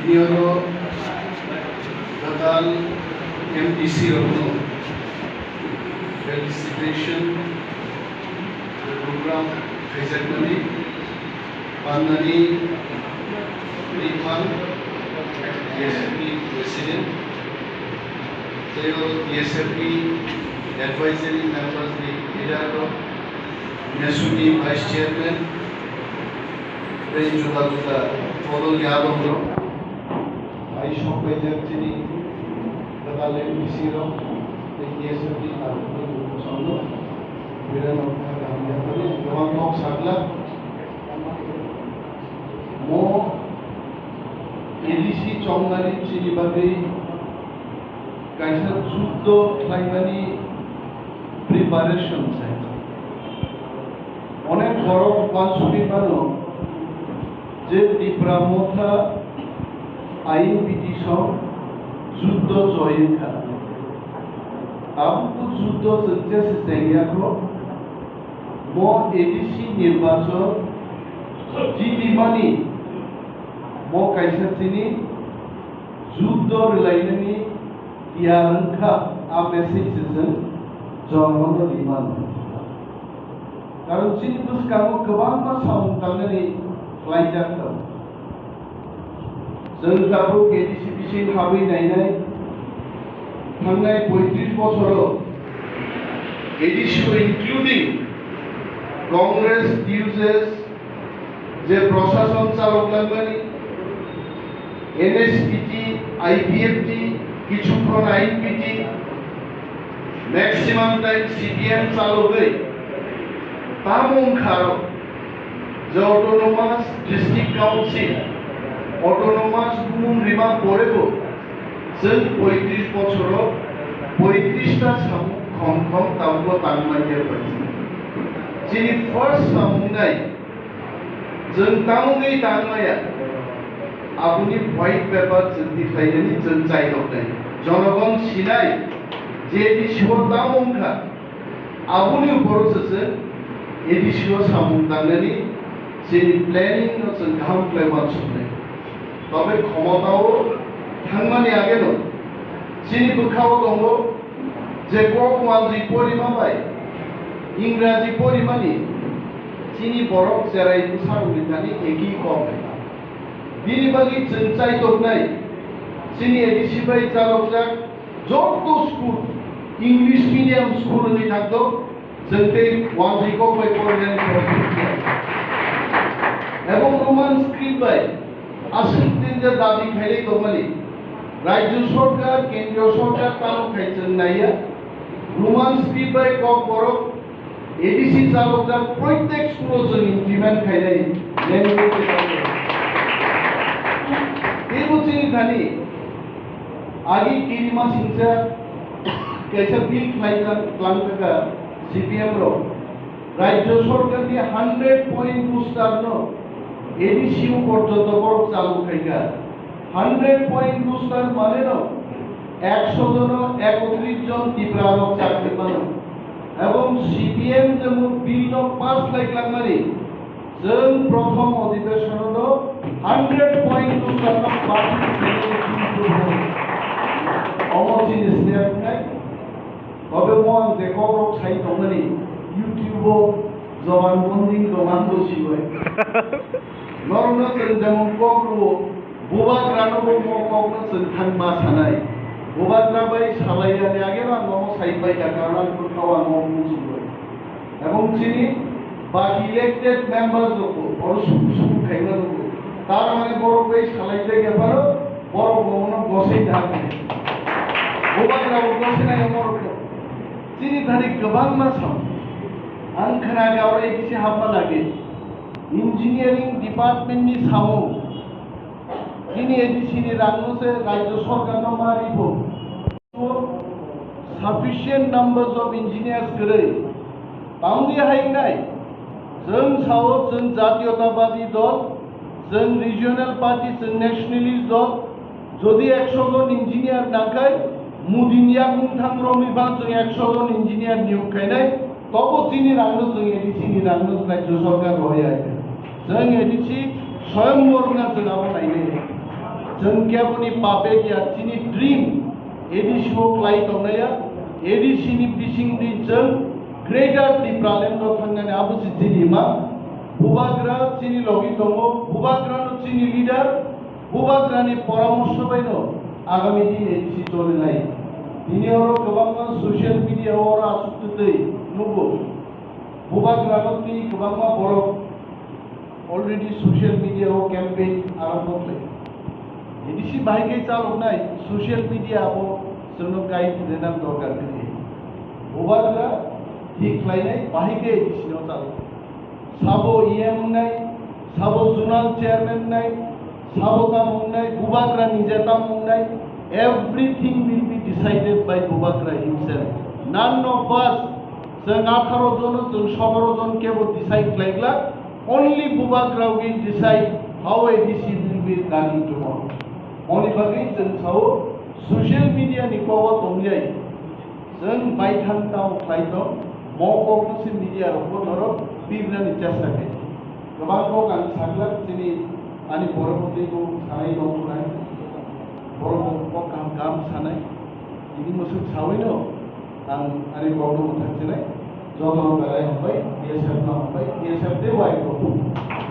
Iniono Total MTC Rono felicitation program Kaisakmani Pandani Rikman ESFP President ESFP Advisory Members Leader Nesuni Vice Chairman Juga Follow Yadongro I shop by Jacini Katale Misiro the ESFP Sono Viran of Gaman of Sagla Mo ADC Chongari Chinibabi Kaisa Sudo Klaimani Preparation Site অনেক বড় কনসুলি বানো যে তীব্রামথা আইন petition যুদ্ধ জয়ের খাতে আবু যুদ্ধ চলছে জায়গাখো ম এডিসি নির্বাচন জিডিমানি ম কাইসাচিনি যুদ্ধ রিলাইনানি ইয়ারখা আ মেসেজजों জনগণ বিমান कारण चीन बुसकामो गोबां सामु थांनानै लायजाखौ जों दाबो एडिसिपिसि हाबै नायनाय थांनाय 35 बोसोराव एडिसि इनक्लुडिं कांग्रेस डिउजेस जे प्रशासन चालकलांबानि एनएसपीटी आईपीएफटी किछुक्षण आईपीटी मैक्सिमाम टाइम सीपीएम चालकै Tamungkaro, the autonomous district council, autonomous Bumum Rima Porebo, Zen Poetry Potoro, Poetrista Hong Kong Tambo Tangmaya. Chini first Samungai, Zen Tamungi Tangmaya, Abuni white paper certified in Zen side of them. Jonagon Sinai, J.D. Shua Tamunka, Abuni Porosas. एडिसिओ सामुंदांगनि जेनि planning जों गाहाम प्लेबान सुने तबे क्षमताओ थांमानि आगेनो jenny बुखाव दंगो जे गकवालजि परिमा bye इंराजि परिमानि jenny बरक जेराय सारुलितानि एगि कम बिनि बागि जों चाइदनाय जेनि एडिसि बाय चालकजाक जत स्कुल इंग्लिश मीडियम स्कुलनि थांदो जोंते वानजिको बाय फरायनानै এবং রোমান স্ক্রিপ্ট বাই আসল তিনটা দাবি খাইলে দমালি রাজ্য সরকার কেন্দ্রীয় সরকার তাও খাইছেন নাইয়া রোমান স্ক্রিপ্ট বাই কক বড় এডিসি চালকদার প্রত্যেক স্কুল जों ইমপ্লিমেন্ট খাইলাই ল্যাঙ্গুয়েজ এই বুঝিনি খালি আগে কিরিমা সিংসা कैसा बिल खाइलाम क्लांतका सीपीएम रो राज्य सरकार की 100 पॉइंट बुस्टार नो एडिसिओ पर्यंत बड़ चालू खाइगा 100 पॉइंट बुस्टार माने नो 100 जन 31 जन तीव्रारक चाकरी मानो एवं सीपीएम जेमन बिल नो पास लाइकलां माने जों प्रथम अधिवेशन नो 100 पॉइंट बुस्टार नो पार्टी अमोजिन स्टेटमेंट তবে মন যে কবরক ছাই তমনি ইউটিউব জবানবন্দি প্রমাণ বসিবই নরন যেমন কবরো বুবাগ্রানবো ম কবরো जों थांमा सानाय বুবাগ্রাবাই সালাইয়ানি আগে না নম সাইবাই কারণ খাওয়া নম বুঝবই এবং যিনি বাকি ইলেক্টেড মেম্বার যকো বড় সুসু খাইনা নবো তার মানে বড় বাই সালাইতে গেপারো বড় মন বসেই থাকে বুবাগ্রাবো বসে না মর चीनी धारी गोबां मासाव आं खोनानाय आरो एसे हाबा लागे इंजिनियारिंग डिपार्टमेंटनि साव दिनै एडिसिनि रांनोसो राज्य सरकारनो मारिबो sufficient numbers of engineers गरै बांदि हायनाय जों साव जों जातीयतावादी दल जों रिजियनेल पार्टी जों नेशनेलिस्ट दल যদি 100 জন ইঞ্জিনিয়ার নাকায় मुदिनिया मुंथाम रमिबा जों 100 जन इंजिनियर नियोग खायनाय तब चीनी रांनो जों एडिसि नि रांनो राज्य सरकार होय आरो जों एडिसि स्वयं मरना जों नायनाय जों केबोनी पापे या चिनी ड्रीम एडिशो क्लाई तंगया एडिसिनी बिसिंग दी जों ग्रेटर दिप्रालेंड थांनानै आबुसि चिनी मा बुबाग्रा चिनी लगी दंगो बुबाग्रा नो चिनी लीडर बुबाग्रानि परामर्श बायनो आगामी दिन एडिसि चलनाय बिनि हरो गोबां सोशल मीडिया और आसुक्तै नुगो बुबाग्रा नो ती गोबां बर अलरेडी सोशल मीडिया और कैंपेन आरंभ खालाय एडिसि बाहायगे चालनाय सोशल मीडिया को जोंनो गाइड देना दरकार गैया बुबाग्रा ठीक खालायनाय बाहायगे एडिसिनो चालु साबो ईएम नाय साबो जोनाल चेयरमैन नाय साबो काम नाय बुबाग्रा निजेता नाय everything will be decided by बुबाग्रा himself none of us जों 18 जन जों 17 जन केवल decide खालायग्ला only बुबाग्रा will decide how ADC will be running tomorrow only बागै जों साव सोशल मीडिया नि पावा दंजाय जों बायथांताव खालायदों मक'से मीडिया रखौ नरो बिब्रानि चेष्टा खालाय गोबां लोग आं सानला जोंनि आंनि बर'फोरखौ सानाय दंनाय बर'फोरखौ गाहाम सानाय बिदि मोसौ सावैनो आं आंनि बर'खौ मोनथांजोनाय जतन बेराय हमबाय DSF हमबाय DSF दे वाइखौ